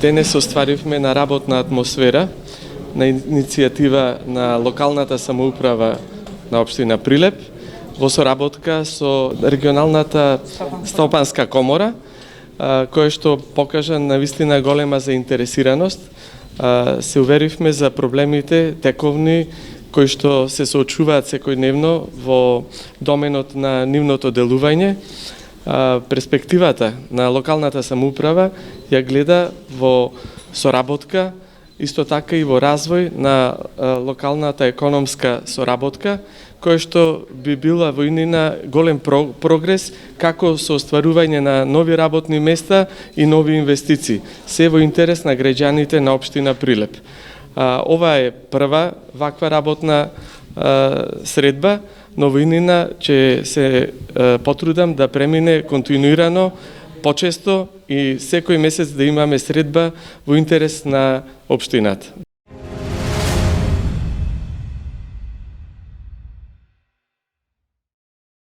Денес остваривме на работна атмосфера на иницијатива на локалната самоуправа на општина Прилеп во соработка со регионалната стопанска комора, која што покажа навистина голема заинтересираност. Се уверивме за проблемите тековни кои што се соочуваат секојдневно во доменот на нивното делување. Перспективата на локалната самоуправа ја гледа во соработка, исто така и во развој на локалната економска соработка, која што би била во инина голем прогрес како со остварување на нови работни места и нови инвестиции, се во интерес на граѓаните на општина Прилеп. Ова е прва ваква работна средба, но во инина ќе се потрудам да премине континуирано, почесто и секој месец да имаме средба во интерес на општината.